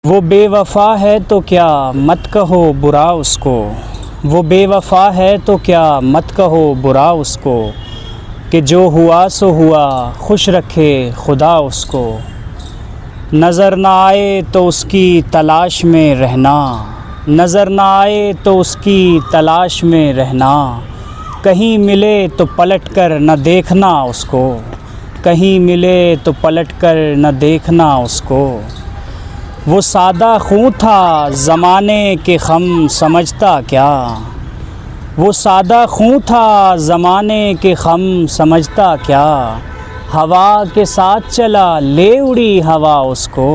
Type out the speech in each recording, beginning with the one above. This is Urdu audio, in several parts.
وہ بے وفا ہے تو کیا مت کہو برا اس کو، وہ بے وفا ہے تو کیا مت کہو برا اس کو، کہ جو ہوا سو ہوا خوش رکھے خدا اس کو۔ نظر نہ آئے تو اس کی تلاش میں رہنا، نظر نہ آئے تو اس کی تلاش میں رہنا، کہیں ملے تو پلٹ کر نہ دیکھنا اس کو، کہیں ملے تو پلٹ کر نہ دیکھنا اس کو۔ وہ سادہ خوں تھا زمانے کے غم سمجھتا کیا، وہ سادہ خوں تھا زمانے کے غم سمجھتا کیا، ہوا کے ساتھ چلا لے اڑی ہوا اس کو،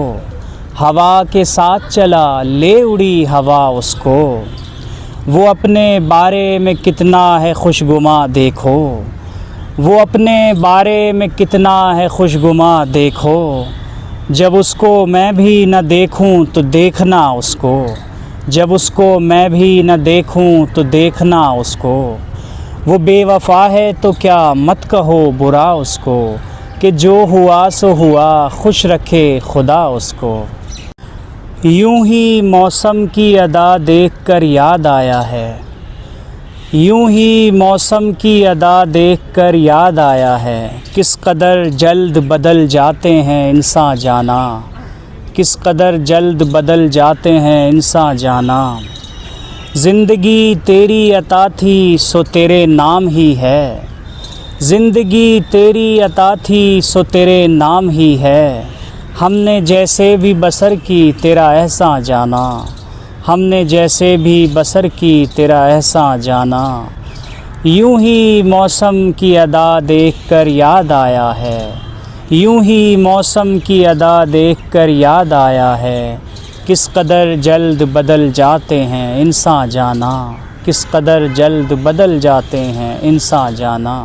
ہوا کے ساتھ چلا لے اڑی ہوا اس کو۔ وہ اپنے بارے میں کتنا ہے خوش گماں دیکھو، وہ اپنے بارے میں کتنا ہے خوش گماں دیکھو، جب اس کو میں بھی نہ دیکھوں تو دیکھنا اس کو، جب اس کو میں بھی نہ دیکھوں تو دیکھنا اس کو۔ وہ بے وفا ہے تو کیا مت کہو برا اس کو، کہ جو ہوا سو ہوا خوش رکھے خدا اس کو۔ یوں ہی موسم کی ادا دیکھ کر یاد آیا ہے، یوں ہی موسم کی ادا دیکھ کر یاد آیا ہے، کس قدر جلد بدل جاتے ہیں انسان جانا، کس قدر جلد بدل جاتے ہیں انسان جانا۔ زندگی تیری عطا تھی سو تیرے نام ہی ہے، زندگی تیری عطا تھی سو تیرے نام ہی ہے، ہم نے جیسے بھی بسر کی تیرا احسان جانا، ہم نے جیسے بھی بسر کی تیرا احسان جانا۔ یوں ہی موسم کی ادا دیکھ کر یاد آیا ہے، یوں ہی موسم کی ادا دیکھ کر یاد آیا ہے، کس قدر جلد بدل جاتے ہیں انسان جانا، کس قدر جلد بدل جاتے ہیں انسان جانا۔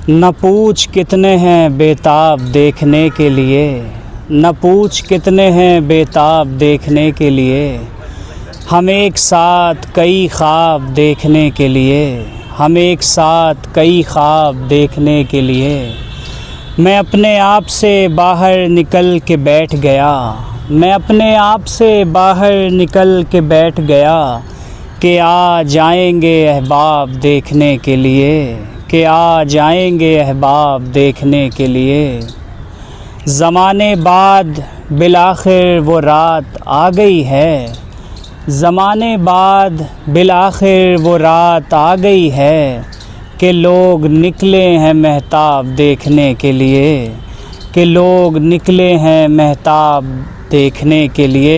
نہ پوچھ کتنے ہیں بے تاب دیکھنے کے لیے، نہ پوچھ کتنے ہیں بے تاب دیکھنے کے لیے، ہم ایک ساتھ کئی خواب دیکھنے کے لیے، ہم ایک ساتھ کئی خواب دیکھنے کے لیے۔ میں اپنے آپ سے باہر نکل کے بیٹھ گیا، میں اپنے آپ سے باہر نکل کے بیٹھ گیا، کہ آ جائیں گے احباب دیکھنے کے لیے، کہ آ جائیں گے احباب دیکھنے کے لیے۔ زمانے بعد بالآخر وہ رات آ گئی ہے، زمانے بعد بالآخر وہ رات آ گئی ہے، کہ لوگ نکلے ہیں مہتاب دیکھنے کے لیے، کہ لوگ نکلے ہیں مہتاب دیکھنے کے لیے۔